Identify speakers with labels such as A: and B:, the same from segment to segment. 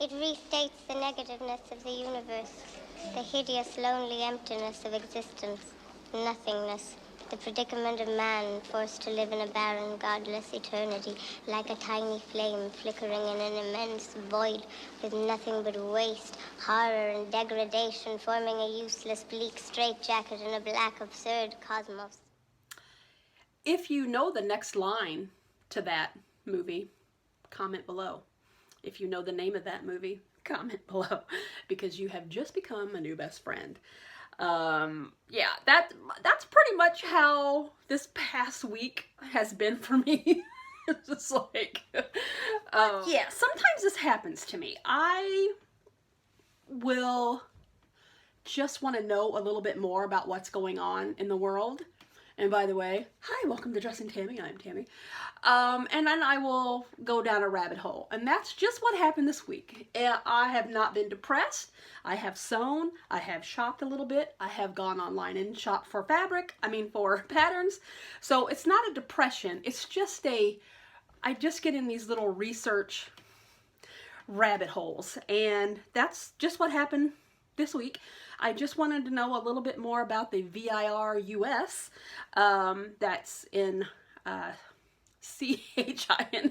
A: It restates the negativeness of the universe, the hideous, lonely emptiness of existence, nothingness, the predicament of man forced to live in a barren, godless eternity, like a tiny flame flickering in an immense void with nothing but waste, horror, and degradation, forming a useless, bleak straitjacket in a black, absurd cosmos.
B: If you know the next line to that movie, comment below. If you know the name of that movie, comment below, because you have just become a new best friend. Yeah, that's pretty much how this past week has been for me. It's just like, yeah, sometimes this happens to me. I will just want to know a little bit more about what's going on in the world. And by the way, hi, welcome to Dressing Tammy. I'm Tammy. And then I will go down a rabbit hole. And that's just what happened this week. I have not been depressed. I have sewn. I have shopped a little bit. I have gone online and shopped for for patterns. So it's not a depression. It's just I just get in these little research rabbit holes. And that's just what happened this week. I just wanted to know a little bit more about the VIR-US. That's in CHINA. And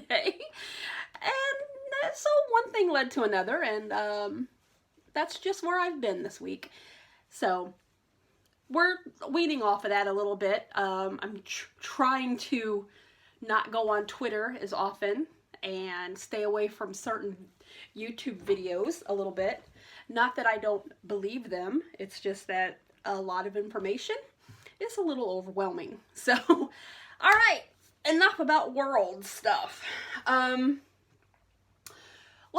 B: so one thing led to another, and that's just where I've been this week. So we're weaning off of that a little bit. I'm trying to not go on Twitter as often and stay away from certain YouTube videos a little bit. Not that I don't believe them, it's just that a lot of information is a little overwhelming. So, all right, enough about world stuff. Let's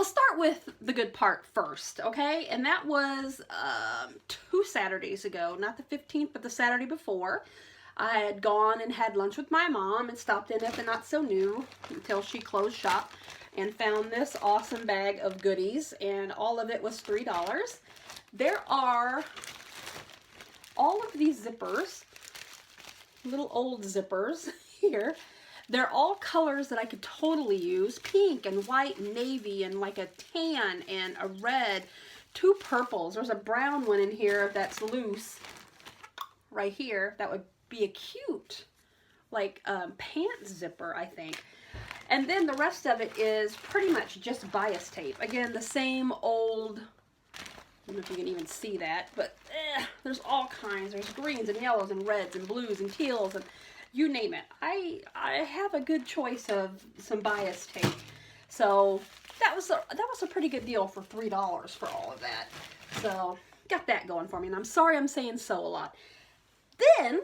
B: start with the good part first, okay? And that was 2 Saturdays ago, not the 15th, but the Saturday before. I had gone and had lunch with my mom and stopped in at the Not So New until she closed shop and found this awesome bag of goodies, and all of it was $3. There are all of these zippers, little old zippers here. They're all colors that I could totally use. Pink and white and navy and like a tan and a red. 2 purples. There's a brown one in here that's loose right here. That would be a cute like pant zipper, I think. And then the rest of it is pretty much just bias tape. Again, the same old, I don't know if you can even see that, but there's all kinds. There's greens and yellows and reds and blues and teals and you name it. I have a good choice of some bias tape. So that was a pretty good deal for $3 for all of that. So got that going for me. And I'm sorry I'm saying so a lot. Then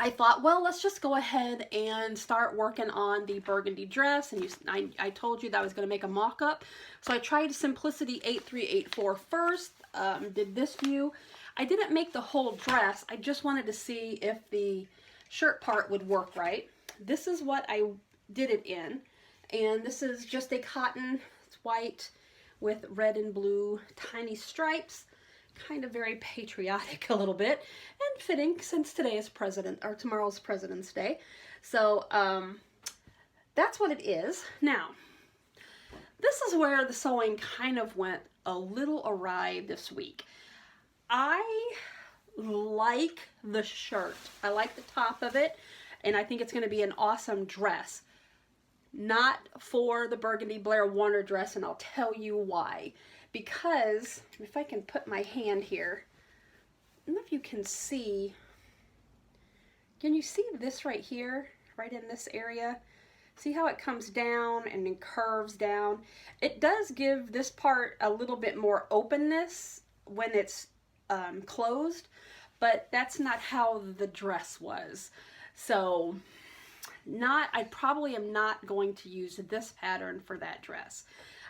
B: I thought, well, let's just go ahead and start working on the burgundy dress. And I told you that I was going to make a mock-up. So I tried Simplicity 8384 first, did this view. I didn't make the whole dress. I just wanted to see if the shirt part would work right. This is what I did it in. And this is just a cotton, it's white with red and blue tiny stripes. Kind of very patriotic a little bit, and fitting since today is tomorrow's President's Day. So that's what it is. Now, this is where the sewing kind of went a little awry this week. I like the shirt. I like the top of it, and I think it's going to be an awesome dress. Not for the Burgundy Blair Warner dress, and I'll tell you why. Because, if I can put my hand here, I don't know if you can see you see this right here, right in this area? See how it comes down and then curves down? It does give this part a little bit more openness when it's closed, but that's not how the dress was. So, I probably am not going to use this pattern for that dress.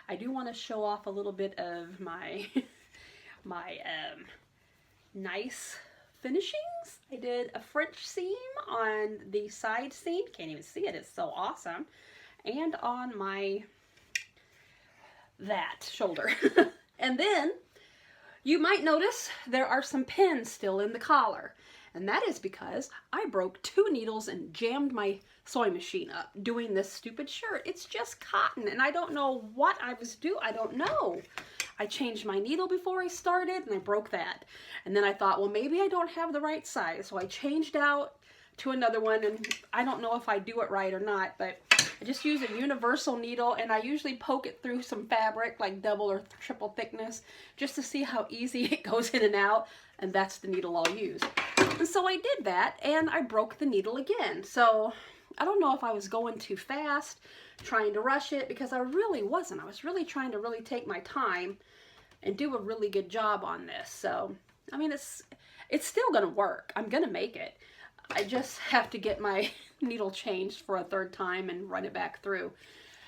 B: I do want to show off a little bit of my nice finishings. I did a French seam on the side seam. Can't even see it. It's so awesome. And on that shoulder. And then you might notice there are some pins still in the collar. And that is because I broke 2 needles and jammed my sewing machine up doing this stupid shirt. It's just cotton, and I don't know what I was doing. I don't know. I changed my needle before I started, and I broke that. And then I thought, well, maybe I don't have the right size. So I changed out to another one, and I don't know if I do it right or not, but I just use a universal needle, and I usually poke it through some fabric, like double or triple thickness, just to see how easy it goes in and out, and that's the needle I'll use. And so I did that, and I broke the needle again. So I don't know if I was going too fast, trying to rush it, because I really wasn't. I was really trying to really take my time and do a really good job on this. So, I mean, it's still gonna work. I'm gonna make it. I just have to get my needle changed for a 3rd time and run it back through.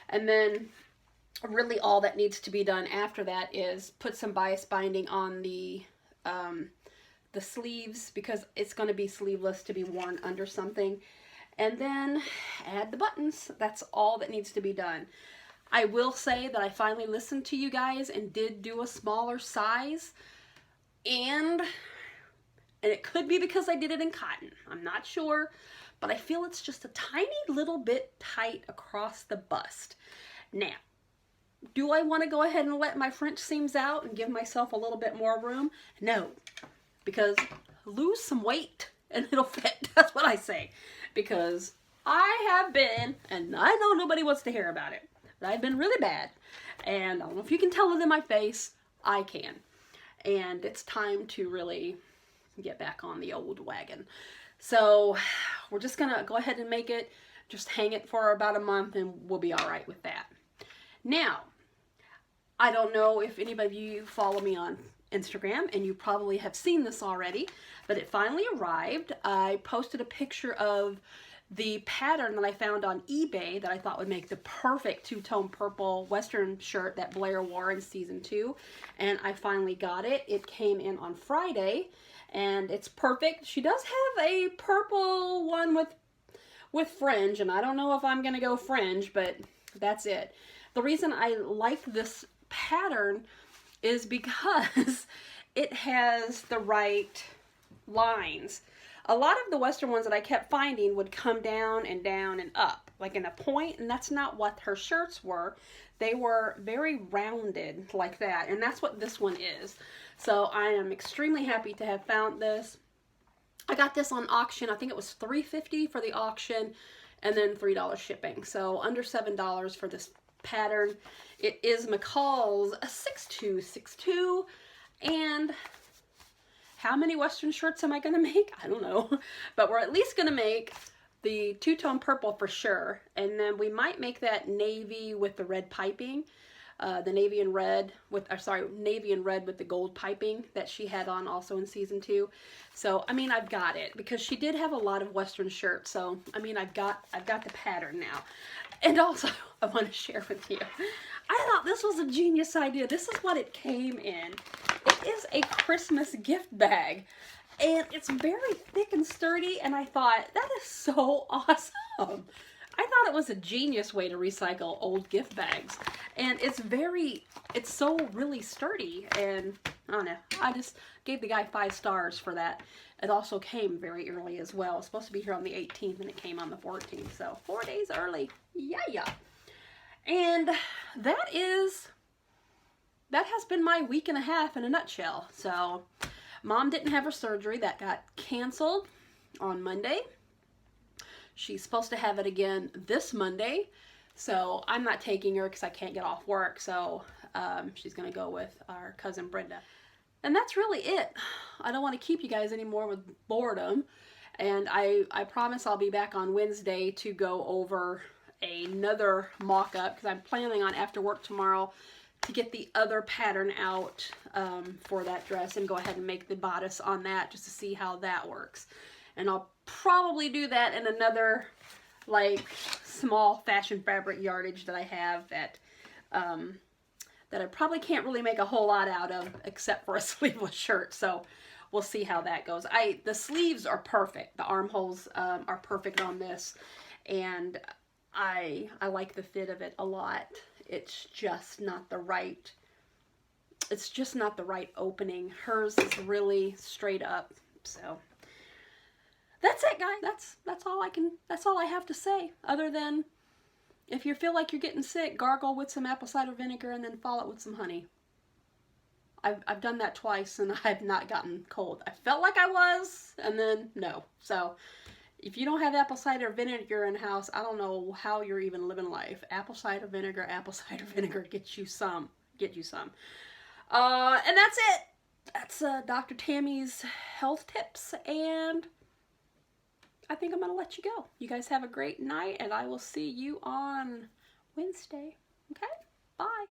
B: And then really all that needs to be done after that is put some bias binding on the sleeves, because it's going to be sleeveless to be worn under something. And then add the buttons. That's all that needs to be done. I will say that I finally listened to you guys and did do a smaller size. And it could be because I did it in cotton. I'm not sure, but I feel it's just a tiny little bit tight across the bust. Now, do I want to go ahead and let my French seams out and give myself a little bit more room? No, because lose some weight and it'll fit. That's what I say. Because I have been, and I know nobody wants to hear about it, but I've been really bad. And I don't know if you can tell it in my face. I can. And it's time to really get back on the old wagon. So we're just gonna go ahead and make it, just hang it for about a month, and we'll be all right with that. Now, I don't know if anybody of you follow me on Instagram, and you probably have seen this already, but it finally arrived. I posted a picture of the pattern that I found on eBay that I thought would make the perfect 2-tone purple Western shirt that Blair wore in season 2, and I finally got it. It came in on Friday, and it's perfect. She does have a purple one with fringe, and I don't know if I'm gonna go fringe, but that's it. The reason I like this pattern is because it has the right lines. A lot of the Western ones that I kept finding would come down and down and up, like in a point, and that's not what her shirts were. They were very rounded like that, and that's what this one is. So I am extremely happy to have found this. I got this on auction. I think it was $3.50 for the auction, and then $3 shipping. So under $7 for this pattern. It is McCall's 6262, and how many Western shirts am I going to make? I don't know, but we're at least going to make the 2-tone purple for sure, and then we might make that navy with the red piping, the navy and red with, navy and red with the gold piping that she had on also in season 2. So I mean, I've got it, because she did have a lot of Western shirts. So I mean, I've got the pattern now. And also, I want to share with you, I thought this was a genius idea. This is what it came in. It is a Christmas gift bag, and it's very thick and sturdy, and I thought, that is so awesome. I thought it was a genius way to recycle old gift bags, and it's so really sturdy, and I don't know, I just gave the guy 5 stars for that. It also came very early as well. It's supposed to be here on the 18th, and it came on the 14th, so 4 days early. Yeah. And that has been my week and a half in a nutshell. So Mom didn't have her surgery. That got canceled on Monday. She's supposed to have it again this Monday, so I'm not taking her because I can't get off work. So she's going to go with our cousin Brenda. And that's really it. I don't want to keep you guys anymore with boredom. And I promise I'll be back on Wednesday to go over another mock-up, because I'm planning on after work tomorrow to get the other pattern out for that dress and go ahead and make the bodice on that, just to see how that works. And I'll probably do that in another like small fashion fabric yardage that I have that I probably can't really make a whole lot out of except for a sleeveless shirt. So we'll see how that goes. The sleeves are perfect. The armholes are perfect on this, and I like the fit of it a lot. It's just not the right opening. Hers is really straight up. So that's it, guys. That's all I have to say. Other than, if you feel like you're getting sick, gargle with some apple cider vinegar and then follow it with some honey. I've done that twice and I've not gotten cold. I felt like I was, and then no. So if you don't have apple cider vinegar in the house, I don't know how you're even living life. Apple cider vinegar, get you some. Get you some. And that's it. That's Dr. Tammy's health tips, and I think I'm going to let you go. You guys have a great night, and I will see you on Wednesday. Okay? Bye.